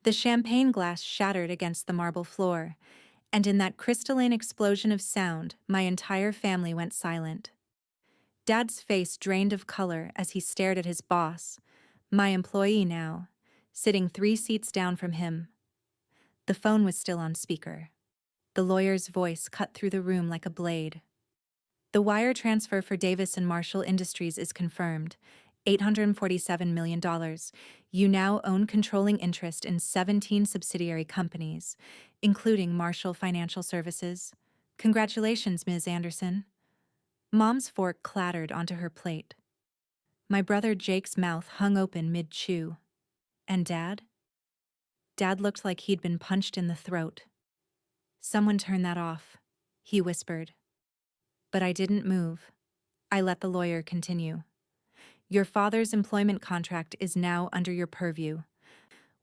The champagne glass shattered against the marble floor, and in that crystalline explosion of sound, my entire family went silent. Dad's face drained of color as he stared at his boss, my employee now, sitting 3 seats down from him. The phone was still on speaker. The lawyer's voice cut through the room like a blade. The wire transfer for Davis and Marshall Industries is confirmed. $847 million. You now own controlling interest in 17 subsidiary companies, including Marshall Financial Services. Congratulations, Ms. Anderson. Mom's fork clattered onto her plate. My brother Jake's mouth hung open mid-chew. And Dad? Dad looked like he'd been punched in the throat. Someone turn that off, he whispered. But I didn't move. I let the lawyer continue. Your father's employment contract is now under your purview.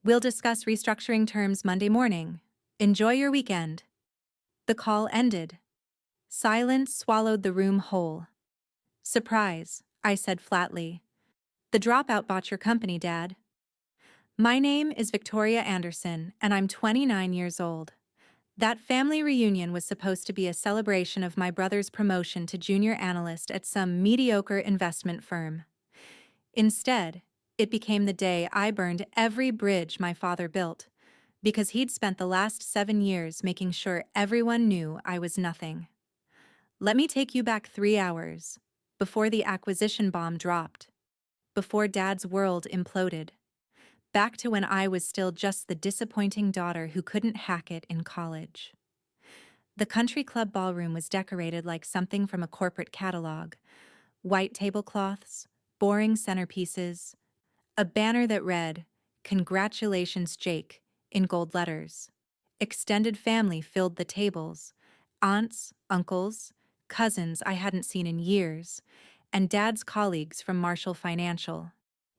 We'll discuss restructuring terms Monday morning. Enjoy your weekend. The call ended. Silence swallowed the room whole. Surprise, I said flatly. The Dropout bought your company, Dad. My name is Victoria Anderson, and I'm 29 years old. That family reunion was supposed to be a celebration of my brother's promotion to junior analyst at some mediocre investment firm. Instead, it became the day I burned every bridge my father built, because he'd spent the last 7 years making sure everyone knew I was nothing. Let me take you back 3 hours, before the acquisition bomb dropped, before Dad's world imploded, back to when I was still just the disappointing daughter who couldn't hack it in college. The country club ballroom was decorated like something from a corporate catalog. White tablecloths, boring centerpieces, a banner that read, "Congratulations, Jake," in gold letters. Extended family filled the tables, aunts, uncles, cousins I hadn't seen in years, and Dad's colleagues from Marshall Financial,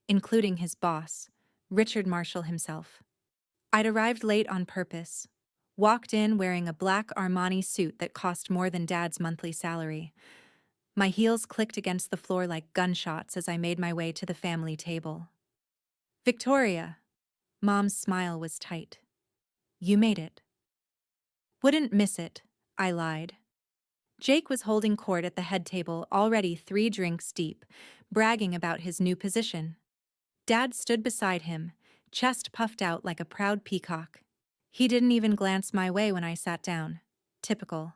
including his boss, Richard Marshall himself. I'd arrived late on purpose, walked in wearing a black Armani suit that cost more than Dad's monthly salary. My heels clicked against the floor like gunshots as I made my way to the family table. Victoria. Mom's smile was tight. You made it. Wouldn't miss it, I lied. Jake was holding court at the head table, already 3 drinks deep, bragging about his new position. Dad stood beside him, chest puffed out like a proud peacock. He didn't even glance my way when I sat down. Typical.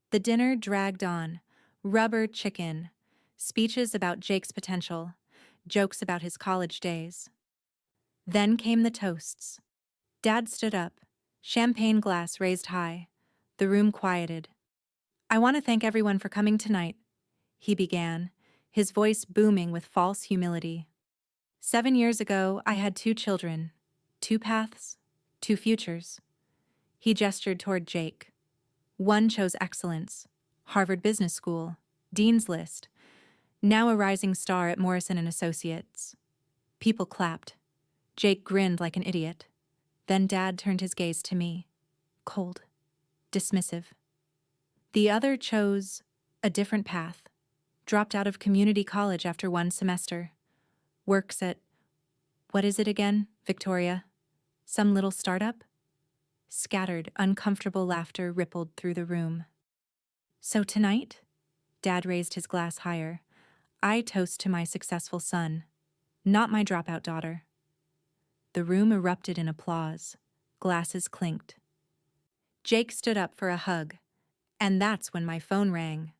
The dinner dragged on. Rubber chicken, speeches about Jake's potential, jokes about his college days. Then came the toasts. Dad stood up, champagne glass raised high. The room quieted. I want to thank everyone for coming tonight, he began, his voice booming with false humility. 7 years ago, I had 2 children, 2 paths, 2 futures. He gestured toward Jake. One chose excellence, Harvard Business School, Dean's List, now a rising star at Morrison & Associates. People clapped. Jake grinned like an idiot. Then Dad turned his gaze to me, cold, dismissive. The other chose a different path, dropped out of community college after 1 semester, works at, what is it again, Victoria? Some little startup? Scattered, uncomfortable laughter rippled through the room. So tonight, Dad raised his glass higher, I toast to my successful son, not my dropout daughter. The room erupted in applause. Glasses clinked. Jake stood up for a hug, and that's when my phone rang.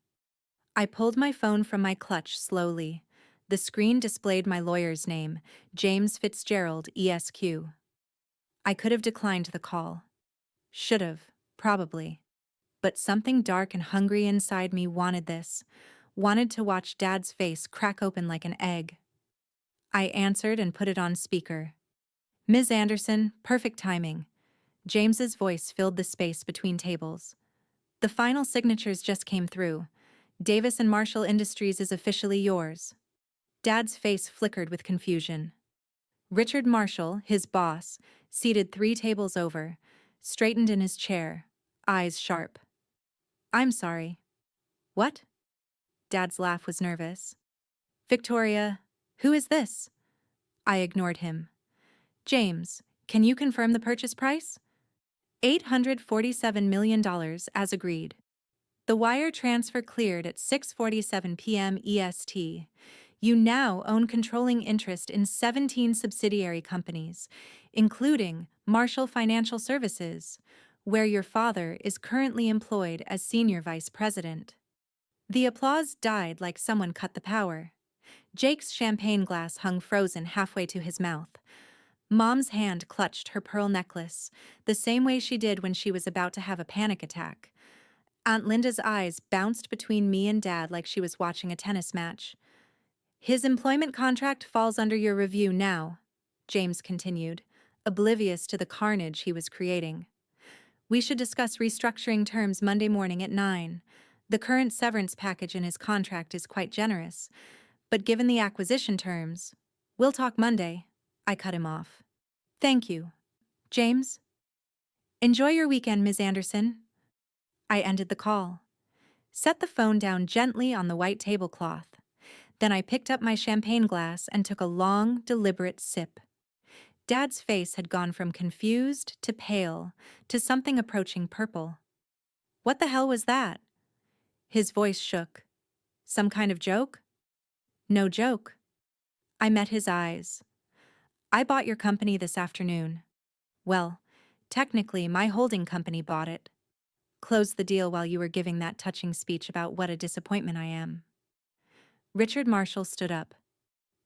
I pulled my phone from my clutch slowly. The screen displayed my lawyer's name, James Fitzgerald, ESQ. I could have declined the call. Should have, probably. But something dark and hungry inside me wanted this, wanted to watch Dad's face crack open like an egg. I answered and put it on speaker. Ms. Anderson, perfect timing. James's voice filled the space between tables. The final signatures just came through. Davis and Marshall Industries is officially yours. Dad's face flickered with confusion. Richard Marshall, his boss, seated 3 tables over, straightened in his chair, eyes sharp. I'm sorry. What? Dad's laugh was nervous. Victoria, who is this? I ignored him. James, Can you confirm the purchase price? $847 million as agreed. The wire transfer cleared at 6:47 p.m. EST. You now own controlling interest in 17 subsidiary companies, including Marshall Financial Services, where your father is currently employed as senior vice president. The applause died like someone cut the power. Jake's champagne glass hung frozen halfway to his mouth. Mom's hand clutched her pearl necklace, the same way she did when she was about to have a panic attack. Aunt Linda's eyes bounced between me and Dad like she was watching a tennis match. His employment contract falls under your review now, James continued, oblivious to the carnage he was creating. We should discuss restructuring terms Monday morning at 9. The current severance package in his contract is quite generous, but given the acquisition terms, we'll talk Monday. I cut him off. Thank you, James. Enjoy your weekend, Ms. Anderson. I ended the call. Set the phone down gently on the white tablecloth. Then I picked up my champagne glass and took a long, deliberate sip. Dad's face had gone from confused to pale to something approaching purple. What the hell was that? His voice shook. Some kind of joke? No joke. I met his eyes. I bought your company this afternoon. Well, technically, my holding company bought it. Closed the deal while you were giving that touching speech about what a disappointment I am. Richard Marshall stood up.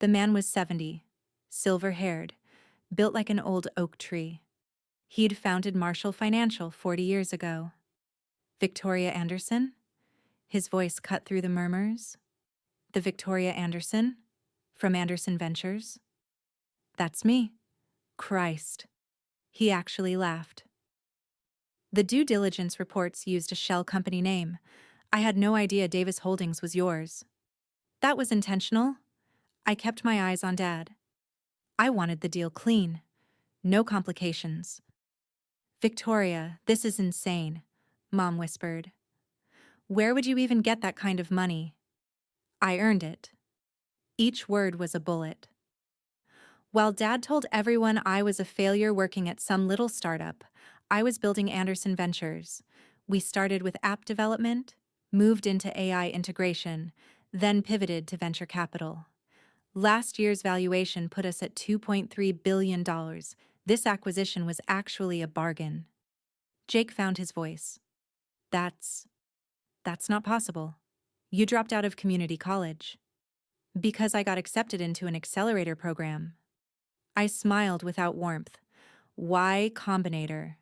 The man was 70, silver-haired, built like an old oak tree. He'd founded Marshall Financial 40 years ago. Victoria Anderson? His voice cut through the murmurs. The Victoria Anderson? From Anderson Ventures? That's me. Christ. He actually laughed. The due diligence reports used a shell company name. I had no idea Davis Holdings was yours. That was intentional. I kept my eyes on Dad. I wanted the deal clean. No complications. Victoria, this is insane, Mom whispered. Where would you even get that kind of money? I earned it. Each word was a bullet. While Dad told everyone I was a failure working at some little startup, I was building Anderson Ventures. We started with app development, moved into AI integration, then pivoted to venture capital. Last year's valuation put us at $2.3 billion. This acquisition was actually a bargain. Jake found his voice. That's not possible. You dropped out of community college. Because I got accepted into an accelerator program. I smiled without warmth. Y Combinator.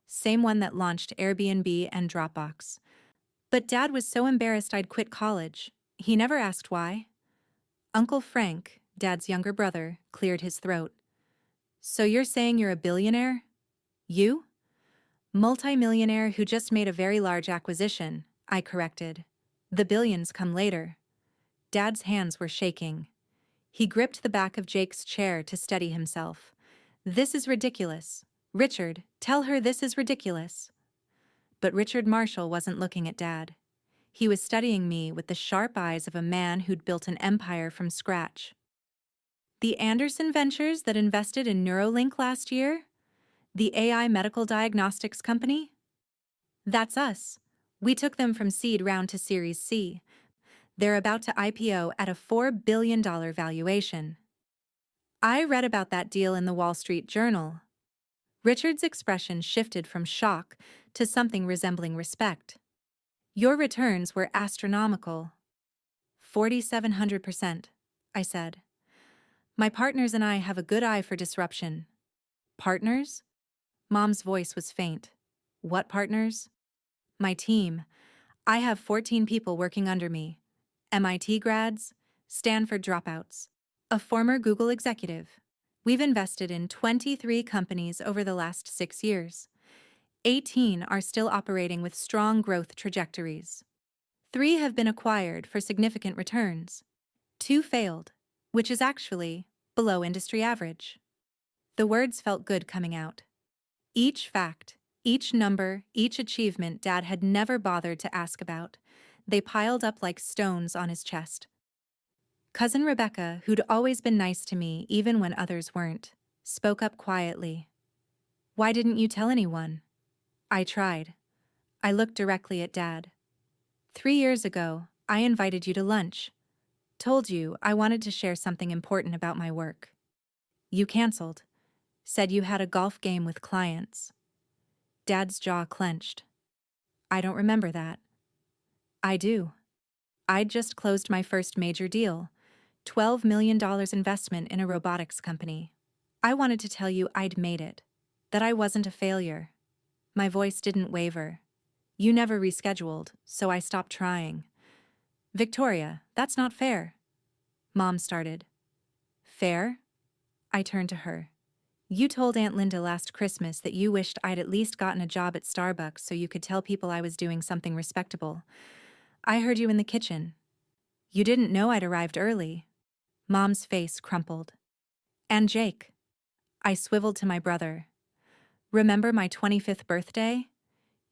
Same one that launched Airbnb and Dropbox. But Dad was so embarrassed I'd quit college. He never asked why. Uncle Frank, Dad's younger brother, cleared his throat. So you're saying you're a billionaire? You? Multimillionaire who just made a very large acquisition, I corrected. The billions come later. Dad's hands were shaking. He gripped the back of Jake's chair to steady himself. This is ridiculous. Richard, tell her this is ridiculous. But Richard Marshall wasn't looking at Dad. He was studying me with the sharp eyes of a man who'd built an empire from scratch. The Anderson Ventures that invested in Neuralink last year? The AI medical diagnostics company? That's us. We took them from seed round to Series C. They're about to IPO at a $4 billion valuation. I read about that deal in the Wall Street Journal. Richard's expression shifted from shock to something resembling respect. Your returns were astronomical. 4,700%, I said. My partners and I have a good eye for disruption. Partners? Mom's voice was faint. What partners? My team. I have 14 people working under me. MIT grads, Stanford dropouts, a former Google executive. We've invested in 23 companies over the last 6 years. 18 are still operating with strong growth trajectories. 3 have been acquired for significant returns. 2 failed, which is actually below industry average. The words felt good coming out. Each fact, each number, each achievement Dad had never bothered to ask about. They piled up like stones on his chest. Cousin Rebecca, who'd always been nice to me even when others weren't, spoke up quietly. Why didn't you tell anyone? I tried. I looked directly at Dad. 3 years ago, I invited you to lunch. Told you I wanted to share something important about my work. You canceled. Said you had a golf game with clients. Dad's jaw clenched. I don't remember that. I do. I'd just closed my first major deal, $12 million investment in a robotics company. I wanted to tell you I'd made it, that I wasn't a failure. My voice didn't waver. You never rescheduled, so I stopped trying. Victoria, that's not fair. Mom started. Fair? I turned to her. You told Aunt Linda last Christmas that you wished I'd at least gotten a job at Starbucks so you could tell people I was doing something respectable. I heard you in the kitchen. You didn't know I'd arrived early. Mom's face crumpled. And Jake. I swiveled to my brother. Remember my 25th birthday?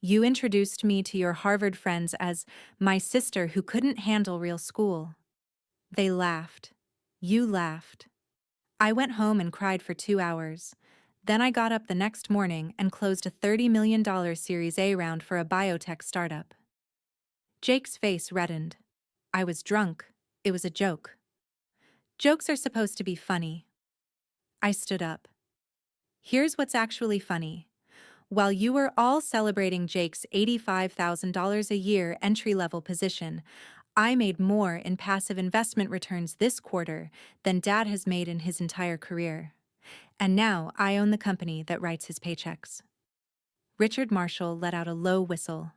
You introduced me to your Harvard friends as my sister who couldn't handle real school. They laughed. You laughed. I went home and cried for 2 hours. Then I got up the next morning and closed a $30 million Series A round for a biotech startup. Jake's face reddened. I was drunk. It was a joke. Jokes are supposed to be funny. I stood up. Here's what's actually funny. While you were all celebrating Jake's $85,000 a year entry-level position, I made more in passive investment returns this quarter than Dad has made in his entire career. And now I own the company that writes his paychecks. Richard Marshall let out a low whistle.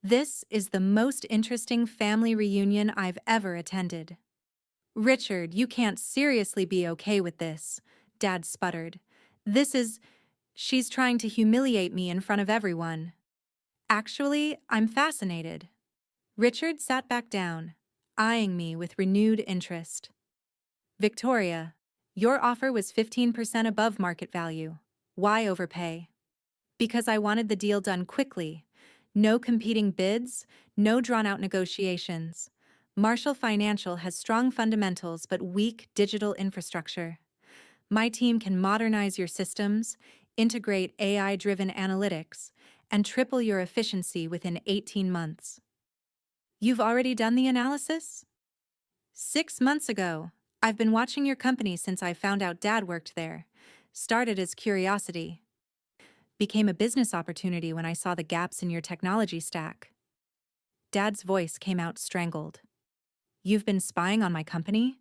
This is the most interesting family reunion I've ever attended. Richard, you can't seriously be okay with this, Dad sputtered. She's trying to humiliate me in front of everyone. Actually, I'm fascinated. Richard sat back down, eyeing me with renewed interest. Victoria, your offer was 15% above market value. Why overpay? Because I wanted the deal done quickly. No competing bids, no drawn-out negotiations. Marshall Financial has strong fundamentals but weak digital infrastructure. My team can modernize your systems, integrate AI-driven analytics, and triple your efficiency within 18 months. You've already done the analysis? 6 months ago. I've been watching your company since I found out Dad worked there. Started as curiosity. Became a business opportunity when I saw the gaps in your technology stack. Dad's voice came out strangled. You've been spying on my company?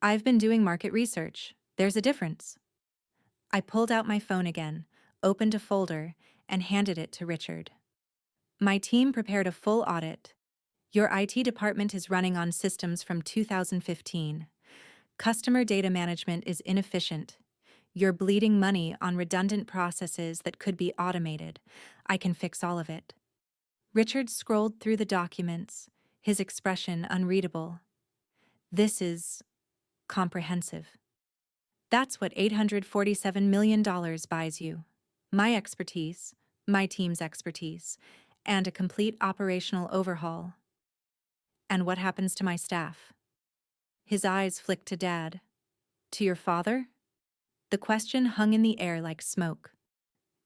I've been doing market research. There's a difference. I pulled out my phone again, opened a folder, and handed it to Richard. My team prepared a full audit. Your IT department is running on systems from 2015. Customer data management is inefficient. You're bleeding money on redundant processes that could be automated. I can fix all of it. Richard scrolled through the documents, his expression unreadable. This is comprehensive. That's what $847 million buys you. My expertise, my team's expertise, and a complete operational overhaul. And what happens to my staff? His eyes flicked to Dad. To your father? The question hung in the air like smoke.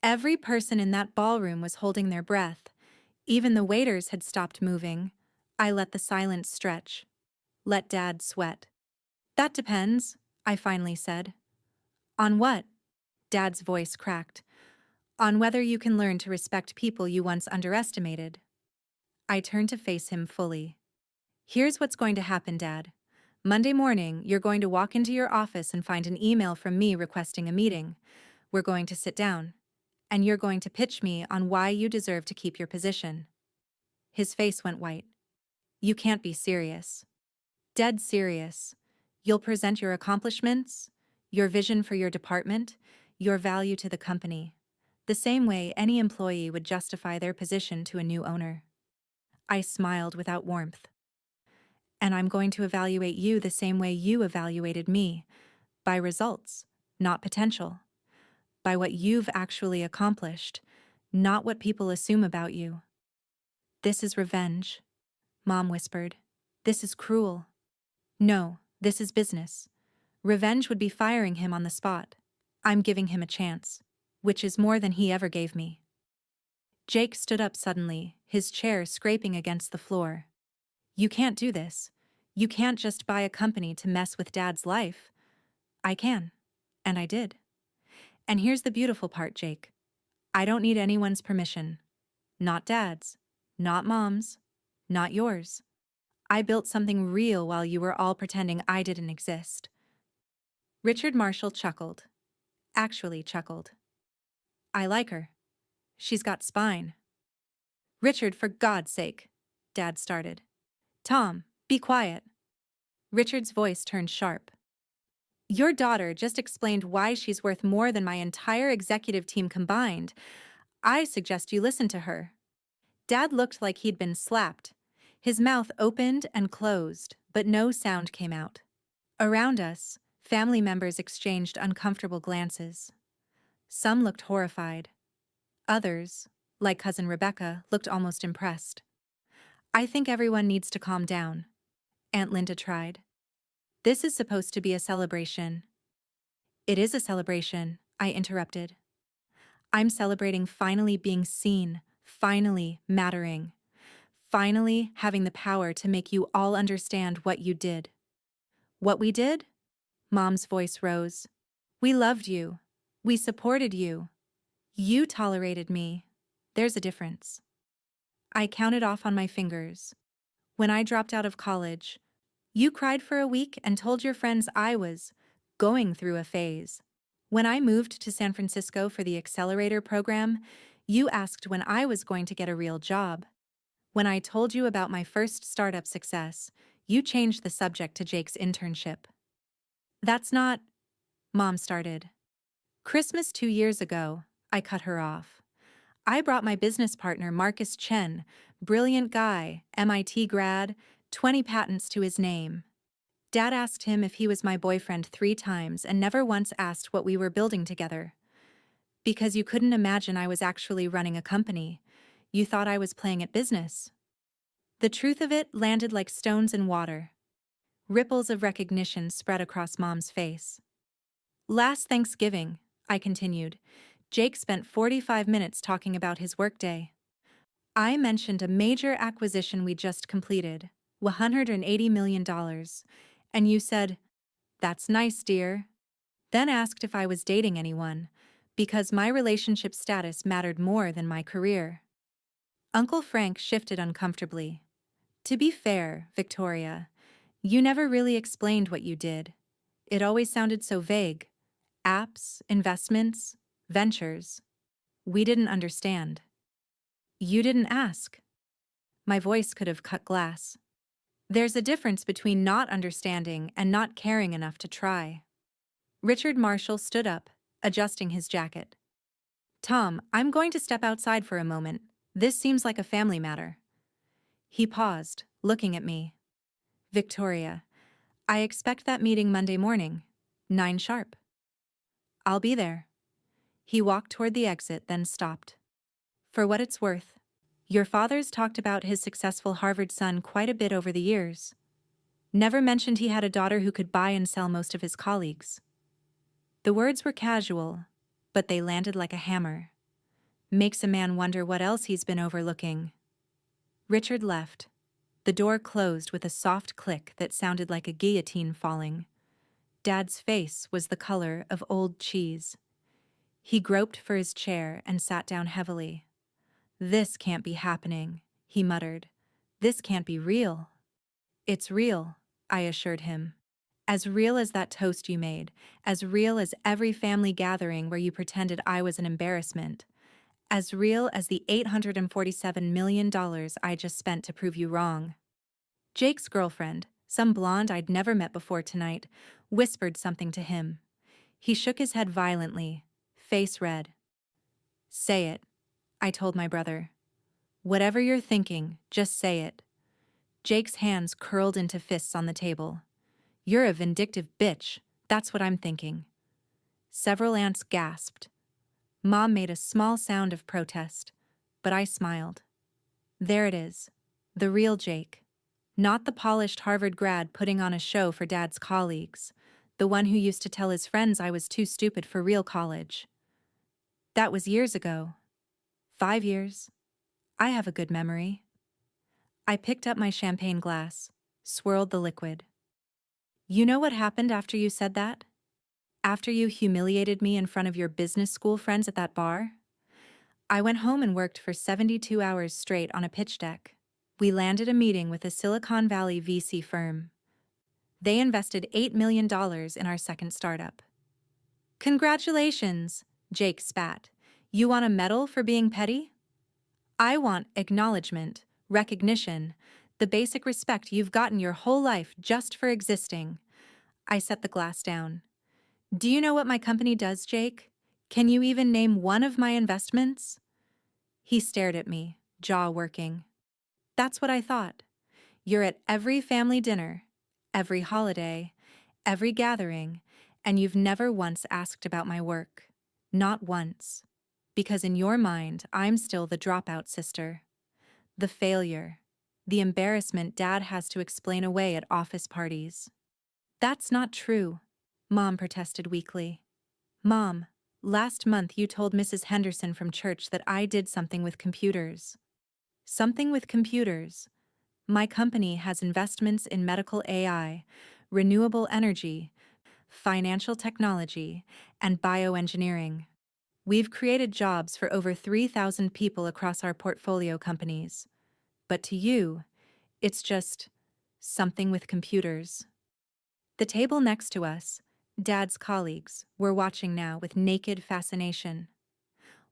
Every person in that ballroom was holding their breath. Even the waiters had stopped moving. I let the silence stretch. Let Dad sweat. That depends, I finally said. On what? Dad's voice cracked. On whether you can learn to respect people you once underestimated. I turned to face him fully. Here's what's going to happen, Dad. Monday morning, you're going to walk into your office and find an email from me requesting a meeting. We're going to sit down. And you're going to pitch me on why you deserve to keep your position. His face went white. You can't be serious. Dead serious. You'll present your accomplishments, your vision for your department, your value to the company, the same way any employee would justify their position to a new owner. I smiled without warmth. And I'm going to evaluate you the same way you evaluated me, by results, not potential, by what you've actually accomplished, not what people assume about you. This is revenge, Mom whispered. This is cruel. No, this is business. Revenge would be firing him on the spot. I'm giving him a chance. which is more than he ever gave me. Jake stood up suddenly, his chair scraping against the floor. You can't do this. You can't just buy a company to mess with Dad's life. I can. And I did. And here's the beautiful part, Jake. I don't need anyone's permission. Not Dad's. Not Mom's. Not yours. I built something real while you were all pretending I didn't exist. Richard Marshall chuckled. Actually chuckled. I like her. She's got spine. Richard, for God's sake, Dad started. Tom, be quiet. Richard's voice turned sharp. Your daughter just explained why she's worth more than my entire executive team combined. I suggest you listen to her. Dad looked like he'd been slapped. His mouth opened and closed, but no sound came out. Around us, family members exchanged uncomfortable glances. Some looked horrified. Others, like Cousin Rebecca, looked almost impressed. I think everyone needs to calm down, Aunt Linda tried. This is supposed to be a celebration. It is a celebration, I interrupted. I'm celebrating finally being seen, finally mattering, finally having the power to make you all understand what you did. What we did? Mom's voice rose. We loved you. We supported you. You tolerated me. There's a difference. I counted off on my fingers. When I dropped out of college, you cried for a week and told your friends I was going through a phase. When I moved to San Francisco for the accelerator program, you asked when I was going to get a real job. When I told you about my first startup success, you changed the subject to Jake's internship. That's not, Mom started. Christmas 2 years ago, I cut her off. I brought my business partner Marcus Chen, brilliant guy, MIT grad, 20 patents to his name. Dad asked him if he was my boyfriend 3 times and never once asked what we were building together. Because you couldn't imagine I was actually running a company. You thought I was playing at business. The truth of it landed like stones in water. Ripples of recognition spread across Mom's face. Last Thanksgiving, I continued, Jake spent 45 minutes talking about his workday. I mentioned a major acquisition we just completed, $180 million, and you said, "That's nice, dear." Then asked if I was dating anyone, because my relationship status mattered more than my career. Uncle Frank shifted uncomfortably. To be fair, Victoria, you never really explained what you did. It always sounded so vague. Apps, investments, ventures. We didn't understand. You didn't ask. My voice could have cut glass. There's a difference between not understanding and not caring enough to try. Richard Marshall stood up, adjusting his jacket. Tom, I'm going to step outside for a moment. This seems like a family matter. He paused, looking at me. Victoria, I expect that meeting Monday morning, 9 sharp. I'll be there. He walked toward the exit, then stopped. For what it's worth, your father's talked about his successful Harvard son quite a bit over the years. Never mentioned he had a daughter who could buy and sell most of his colleagues. The words were casual, but they landed like a hammer. Makes a man wonder what else he's been overlooking. Richard left. The door closed with a soft click that sounded like a guillotine falling. Dad's face was the color of old cheese. He groped for his chair and sat down heavily. This can't be happening, he muttered. This can't be real. It's real, I assured him. As real as that toast you made, as real as every family gathering where you pretended I was an embarrassment, as real as the $847 million I just spent to prove you wrong. Jake's girlfriend, some blonde I'd never met before tonight, whispered something to him. He shook his head violently, face red. Say it, I told my brother. Whatever you're thinking, just say it. Jake's hands curled into fists on the table. You're a vindictive bitch, that's what I'm thinking. Several aunts gasped. Mom made a small sound of protest, but I smiled. There it is, the real Jake. Not the polished Harvard grad putting on a show for Dad's colleagues, the one who used to tell his friends I was too stupid for real college. That was years ago. 5 years. I have a good memory. I picked up my champagne glass, swirled the liquid. You know what happened after you said that? After you humiliated me in front of your business school friends at that bar? I went home and worked for 72 hours straight on a pitch deck. We landed a meeting with a Silicon Valley VC firm. They invested $8 million in our second startup. Congratulations, Jake spat. You want a medal for being petty? I want acknowledgement, recognition, the basic respect you've gotten your whole life just for existing. I set the glass down. Do you know what my company does, Jake? Can you even name one of my investments? He stared at me, jaw working. That's what I thought. You're at every family dinner, every holiday, every gathering, and you've never once asked about my work. Not once. Because in your mind, I'm still the dropout sister. The failure. The embarrassment Dad has to explain away at office parties. That's not true, Mom protested weakly. Mom, last month you told Mrs. Henderson from church that I did something with computers. Something with computers. My company has investments in medical AI, renewable energy, financial technology, and bioengineering. We've created jobs for over 3,000 people across our portfolio companies. But to you, it's just something with computers. The table next to us, Dad's colleagues, were watching now with naked fascination.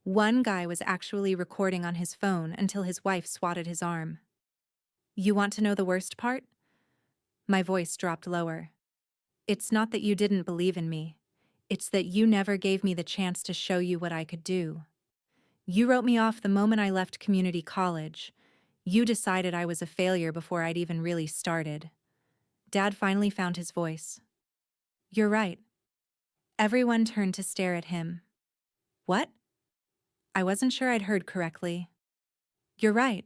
One guy was actually recording on his phone until his wife swatted his arm. You want to know the worst part? My voice dropped lower. It's not that you didn't believe in me. It's that you never gave me the chance to show you what I could do. You wrote me off the moment I left community college. You decided I was a failure before I'd even really started. Dad finally found his voice. You're right. Everyone turned to stare at him. What? I wasn't sure I'd heard correctly. You're right.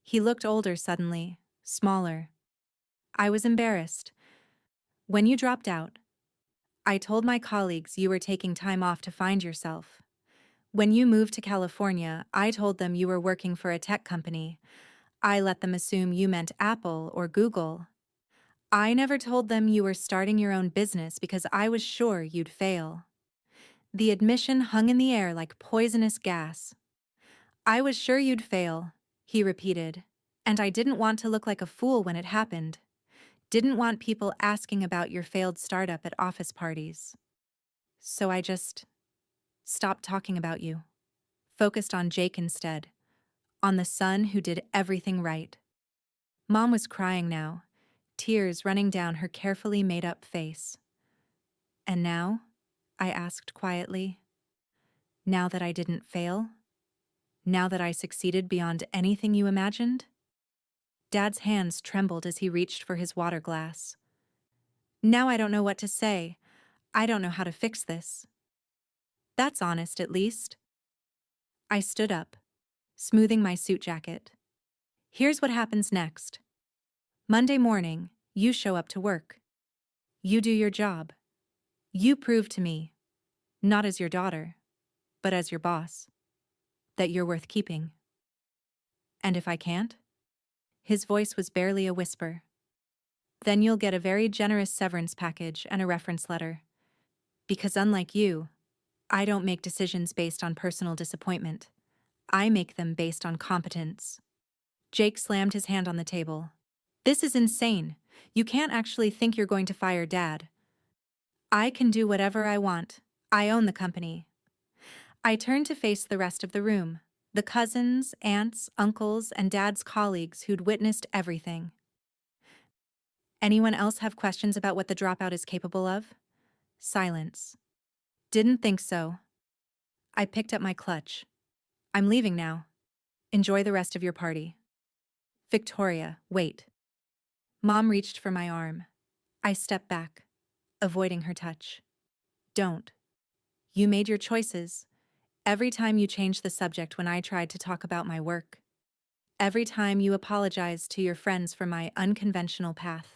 He looked older suddenly, smaller. I was embarrassed. When you dropped out, I told my colleagues you were taking time off to find yourself. When you moved to California, I told them you were working for a tech company. I let them assume you meant Apple or Google. I never told them you were starting your own business because I was sure you'd fail. The admission hung in the air like poisonous gas. I was sure you'd fail, he repeated, and I didn't want to look like a fool when it happened. Didn't want people asking about your failed startup at office parties. So I just stopped talking about you. Focused on Jake instead, on the son who did everything right. Mom was crying now, tears running down her carefully made-up face. And now? I asked quietly. Now that I didn't fail? Now that I succeeded beyond anything you imagined? Dad's hands trembled as he reached for his water glass. Now I don't know what to say. I don't know how to fix this. That's honest, at least. I stood up, smoothing my suit jacket. Here's what happens next. Monday morning, you show up to work. You do your job. You prove to me, not as your daughter, but as your boss, that you're worth keeping. And if I can't? His voice was barely a whisper. Then you'll get a very generous severance package and a reference letter. Because unlike you, I don't make decisions based on personal disappointment. I make them based on competence. Jake slammed his hand on the table. This is insane. You can't actually think you're going to fire Dad. I can do whatever I want. I own the company. I turned to face the rest of the room, the cousins, aunts, uncles, and Dad's colleagues who'd witnessed everything. Anyone else have questions about what the dropout is capable of? Silence. Didn't think so. I picked up my clutch. I'm leaving now. Enjoy the rest of your party. Victoria, wait. Mom reached for my arm. I stepped back, avoiding her touch. Don't. You made your choices. Every time you changed the subject when I tried to talk about my work. Every time you apologized to your friends for my unconventional path.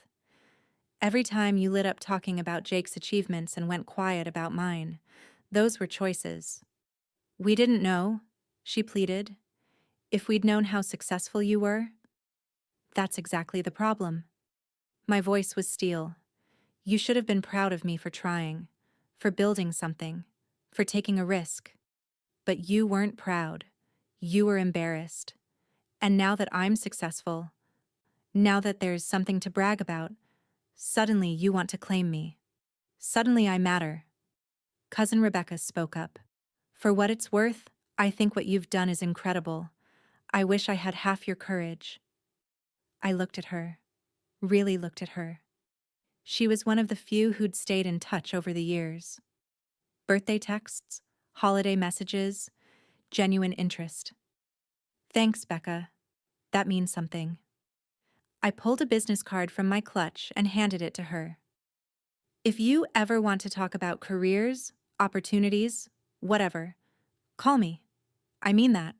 Every time you lit up talking about Jake's achievements and went quiet about mine. Those were choices. We didn't know, she pleaded. If we'd known how successful you were. That's exactly the problem. My voice was steel. You should have been proud of me for trying, for building something, for taking a risk. But you weren't proud. You were embarrassed. And now that I'm successful, now that there's something to brag about, suddenly you want to claim me. Suddenly I matter. Cousin Rebecca spoke up. For what it's worth, I think what you've done is incredible. I wish I had half your courage. I looked at her, really looked at her. She was one of the few who'd stayed in touch over the years. Birthday texts, holiday messages, genuine interest. Thanks, Becca. That means something. I pulled a business card from my clutch and handed it to her. If you ever want to talk about careers, opportunities, whatever, call me. I mean that.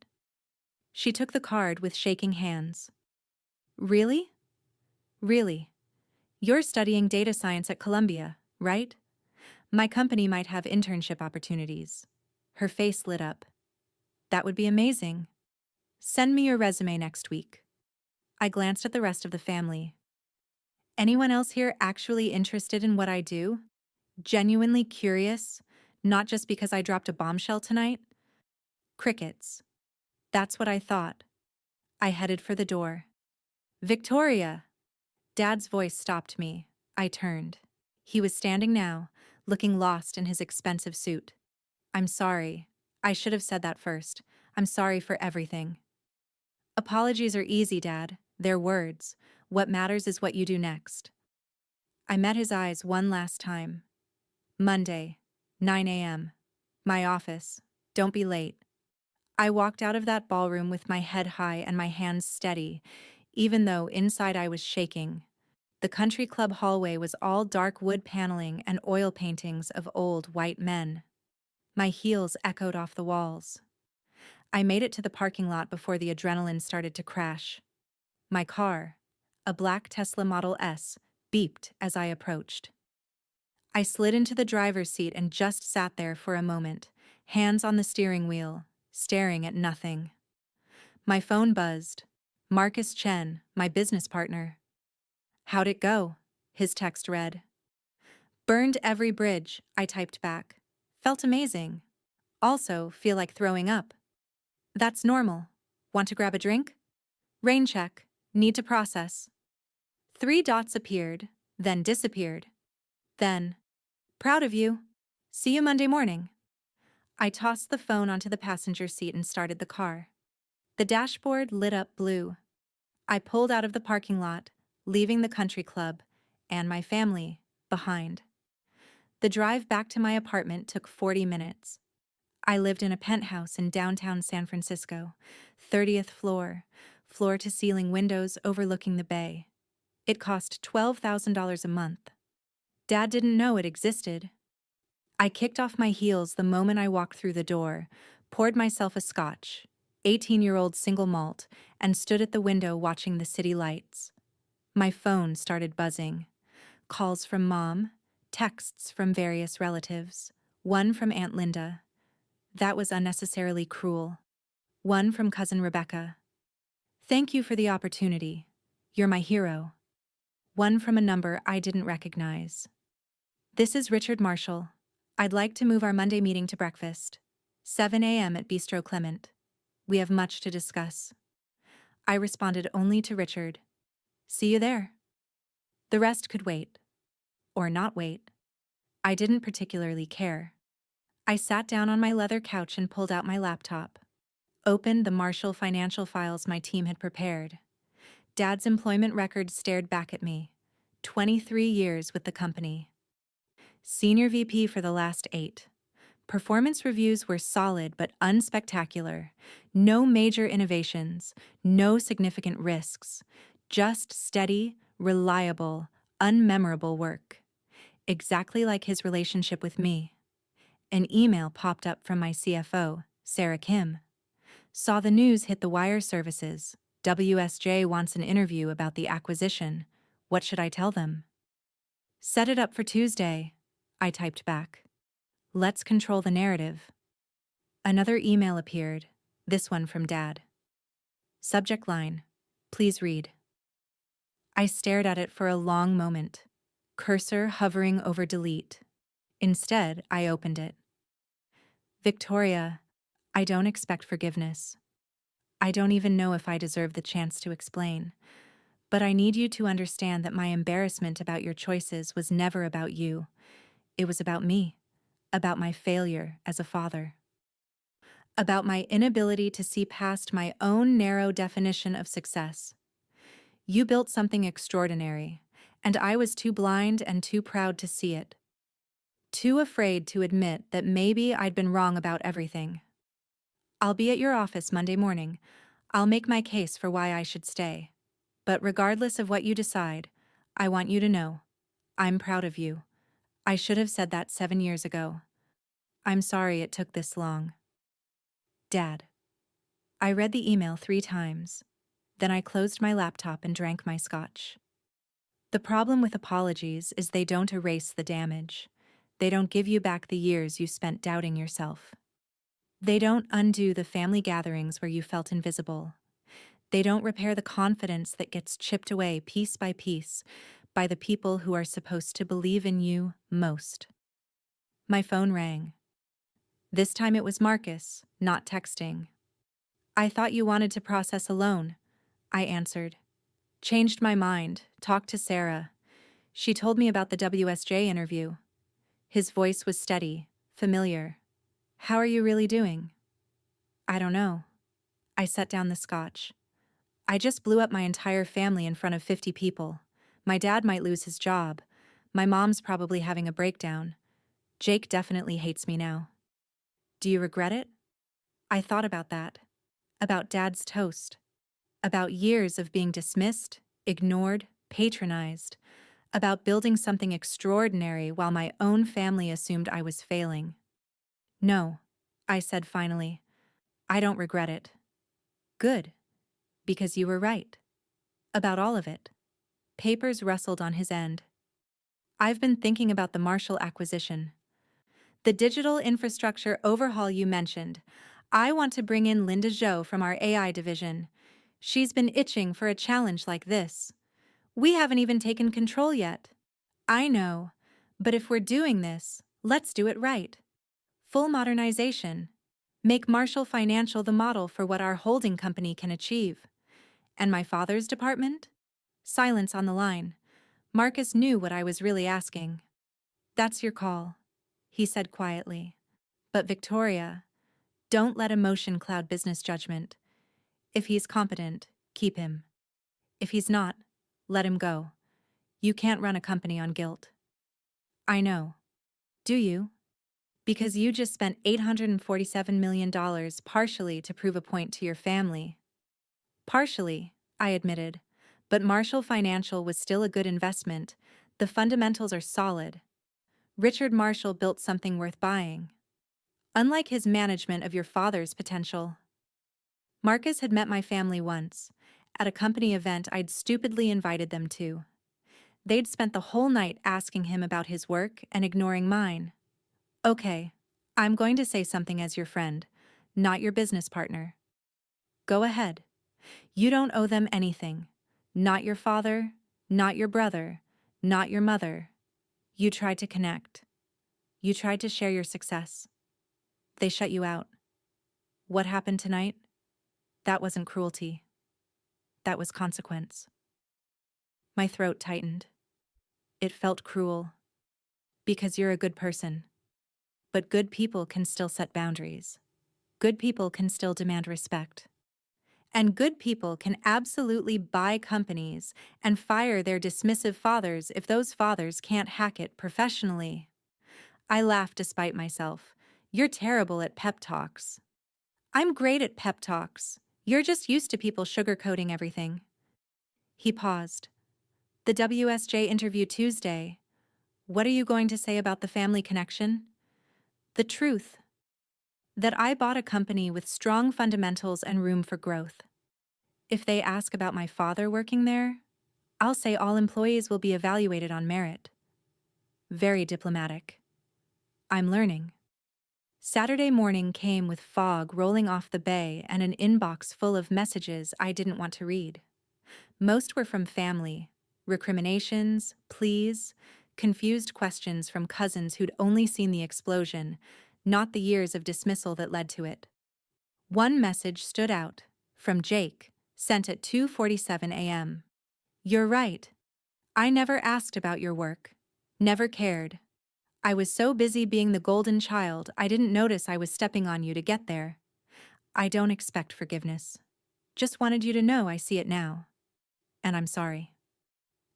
She took the card with shaking hands. Really? Really? You're studying data science at Columbia, right? My company might have internship opportunities. Her face lit up. That would be amazing. Send me your resume next week. I glanced at the rest of the family. Anyone else here actually interested in what I do? Genuinely curious? Not just because I dropped a bombshell tonight? Crickets. That's what I thought. I headed for the door. Victoria! Dad's voice stopped me. I turned. He was standing now, looking lost in his expensive suit. I'm sorry. I should have said that first. I'm sorry for everything. Apologies are easy, Dad. They're words. What matters is what you do next. I met his eyes one last time. Monday, 9 a.m. My office. Don't be late. I walked out of that ballroom with my head high and my hands steady, even though inside I was shaking. The country club hallway was all dark wood paneling and oil paintings of old white men. My heels echoed off the walls. I made it to the parking lot before the adrenaline started to crash. My car, a black Tesla Model S, beeped as I approached. I slid into the driver's seat and just sat there for a moment, hands on the steering wheel, staring at nothing. My phone buzzed. Marcus Chen, my business partner. How'd it go? His text read. Burned every bridge, I typed back. Felt amazing. Also, feel like throwing up. That's normal. Want to grab a drink? Rain check. Need to process. 3 dots appeared, then disappeared. Then, proud of you. See you Monday morning. I tossed the phone onto the passenger seat and started the car. The dashboard lit up blue. I pulled out of the parking lot, leaving the country club and my family behind. The drive back to my apartment took 40 minutes. I lived in a penthouse in downtown San Francisco, 30th floor, floor-to-ceiling windows overlooking the bay. It cost $12,000 a month. Dad didn't know it existed. I kicked off my heels the moment I walked through the door, poured myself a scotch, 18-year-old single malt, and stood at the window watching the city lights. My phone started buzzing. Calls from Mom, texts from various relatives, one from Aunt Linda. That was unnecessarily cruel. One from Cousin Rebecca. Thank you for the opportunity. You're my hero. One from a number I didn't recognize. This is Richard Marshall. I'd like to move our Monday meeting to breakfast. 7 a.m. at Bistro Clement. We have much to discuss. I responded only to Richard. See you there. The rest could wait. Or not wait. I didn't particularly care. I sat down on my leather couch and pulled out my laptop. Opened the Marshall financial files my team had prepared. Dad's employment record stared back at me. 23 years with the company. Senior VP for the last 8. Performance reviews were solid but unspectacular. No major innovations, no significant risks. Just steady, reliable, unmemorable work. Exactly like his relationship with me. An email popped up from my CFO, Sarah Kim. Saw the news hit the wire services. WSJ wants an interview about the acquisition. What should I tell them? Set it up for Tuesday, I typed back. Let's control the narrative. Another email appeared, this one from Dad. Subject line, please read. I stared at it for a long moment, cursor hovering over delete. Instead, I opened it. Victoria, I don't expect forgiveness. I don't even know if I deserve the chance to explain. But I need you to understand that my embarrassment about your choices was never about you. It was about me, about my failure as a father, about my inability to see past my own narrow definition of success. You built something extraordinary, and I was too blind and too proud to see it. Too afraid to admit that maybe I'd been wrong about everything. I'll be at your office Monday morning. I'll make my case for why I should stay. But regardless of what you decide, I want you to know, I'm proud of you. I should have said that 7 years ago. I'm sorry it took this long. Dad. I read the email 3 times. Then I closed my laptop and drank my scotch. The problem with apologies is they don't erase the damage. They don't give you back the years you spent doubting yourself. They don't undo the family gatherings where you felt invisible. They don't repair the confidence that gets chipped away piece by piece by the people who are supposed to believe in you most. My phone rang. This time it was Marcus, not texting. I thought you wanted to process alone, I answered. Changed my mind, talked to Sarah. She told me about the WSJ interview. His voice was steady, familiar. How are you really doing? I don't know. I set down the scotch. I just blew up my entire family in front of 50 people. My dad might lose his job. My mom's probably having a breakdown. Jake definitely hates me now. Do you regret it? I thought about that. About Dad's toast. About years of being dismissed, ignored, patronized. About building something extraordinary while my own family assumed I was failing. No, I said finally. I don't regret it. Good. Because you were right. About all of it. Papers rustled on his end. I've been thinking about the Marshall acquisition. The digital infrastructure overhaul you mentioned. I want to bring in Linda Zhou from our AI division. She's been itching for a challenge like this. We haven't even taken control yet. I know, but if we're doing this, let's do it right. Full modernization. Make Marshall Financial the model for what our holding company can achieve. And my father's department? Silence on the line. Marcus knew what I was really asking. That's your call, he said quietly. But Victoria, don't let emotion cloud business judgment. If he's competent, keep him. If he's not, let him go. You can't run a company on guilt. I know. Do you? Because you just spent $847 million partially to prove a point to your family. Partially, I admitted, but Marshall Financial was still a good investment. The fundamentals are solid. Richard Marshall built something worth buying. Unlike his management of your father's potential. Marcus had met my family once, at a company event I'd stupidly invited them to. They'd spent the whole night asking him about his work and ignoring mine. Okay, I'm going to say something as your friend, not your business partner. Go ahead. You don't owe them anything. Not your father, not your brother, not your mother. You tried to connect. You tried to share your success. They shut you out. What happened tonight? That wasn't cruelty. That was consequence. My throat tightened. It felt cruel. Because you're a good person. But good people can still set boundaries. Good people can still demand respect. And good people can absolutely buy companies and fire their dismissive fathers if those fathers can't hack it professionally. I laughed despite myself. You're terrible at pep talks. I'm great at pep talks. You're just used to people sugarcoating everything. He paused. The WSJ interview Tuesday. What are you going to say about the family connection? The truth. That I bought a company with strong fundamentals and room for growth. If they ask about my father working there, I'll say all employees will be evaluated on merit. Very diplomatic. I'm learning. Saturday morning came with fog rolling off the bay and an inbox full of messages I didn't want to read. Most were from family, recriminations, pleas, confused questions from cousins who'd only seen the explosion, not the years of dismissal that led to it. One message stood out, from Jake, sent at 2:47 a.m. "You're right. I never asked about your work. Never cared. I was so busy being the golden child I didn't notice I was stepping on you to get there. I don't expect forgiveness. Just wanted you to know I see it now. And I'm sorry."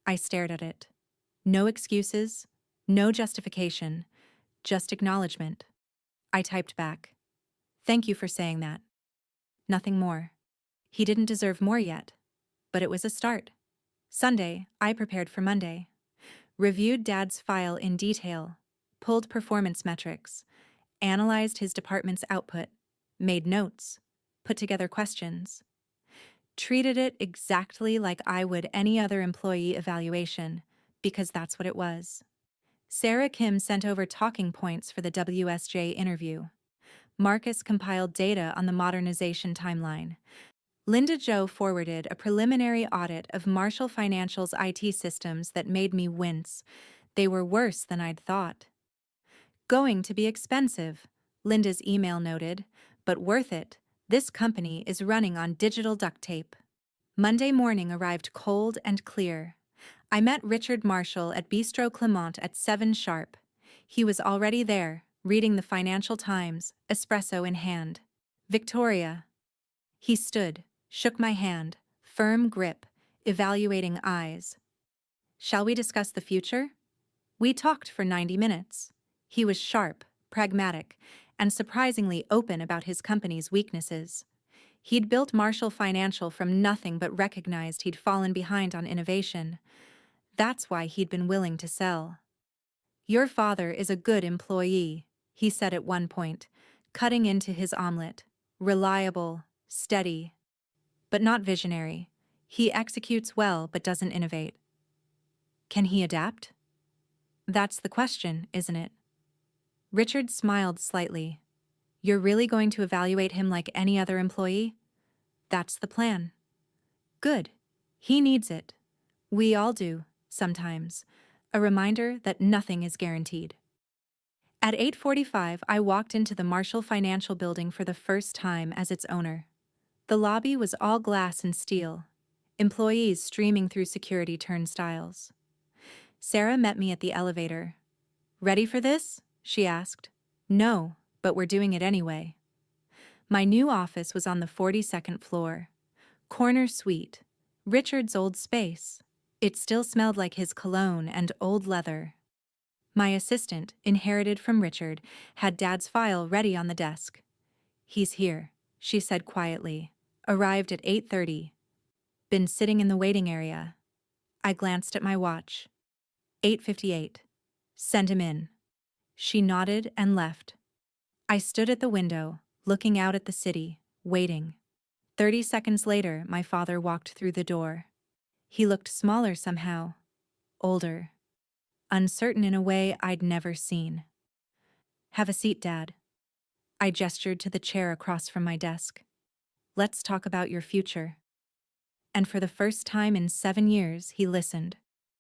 I stared at it. No excuses, no justification, just acknowledgement. I typed back, "Thank you for saying that." Nothing more. He didn't deserve more yet, but it was a start. Sunday, I prepared for Monday. Reviewed Dad's file in detail, pulled performance metrics, analyzed his department's output, made notes, put together questions. Treated it exactly like I would any other employee evaluation, because that's what it was. Sarah Kim sent over talking points for the WSJ interview. Marcus compiled data on the modernization timeline. Linda Jo forwarded a preliminary audit of Marshall Financial's IT systems that made me wince. They were worse than I'd thought. "Going to be expensive," Linda's email noted, "but worth it. This company is running on digital duct tape." Monday morning arrived cold and clear. I met Richard Marshall at Bistro Clement at 7 sharp. He was already there, reading the Financial Times, espresso in hand. "Victoria." He stood, shook my hand, firm grip, evaluating eyes. "Shall we discuss the future?" We talked for 90 minutes. He was sharp, pragmatic, and surprisingly open about his company's weaknesses. He'd built Marshall Financial from nothing but recognized he'd fallen behind on innovation. That's why he'd been willing to sell. "Your father is a good employee," he said at one point, cutting into his omelet. "Reliable, steady, but not visionary. He executes well but doesn't innovate." Can he adapt? That's the question, isn't it? Richard smiled slightly. "You're really going to evaluate him like any other employee?" "That's the plan." "Good. He needs it. We all do, sometimes. A reminder that nothing is guaranteed." At 8:45, I walked into the Marshall Financial Building for the first time as its owner. The lobby was all glass and steel, employees streaming through security turnstiles. Sarah met me at the elevator. "Ready for this?" she asked. "No, but we're doing it anyway." My new office was on the 42nd floor. Corner suite. Richard's old space. It still smelled like his cologne and old leather. My assistant, inherited from Richard, had Dad's file ready on the desk. "He's here," she said quietly. "Arrived at 8:30. Been sitting in the waiting area." I glanced at my watch. 8:58. "Send him in." She nodded and left. I stood at the window, looking out at the city, waiting. 30 seconds later, my father walked through the door. He looked smaller somehow, older, uncertain in a way I'd never seen. "Have a seat, Dad." I gestured to the chair across from my desk. "Let's talk about your future." And for the first time in 7 years, he listened.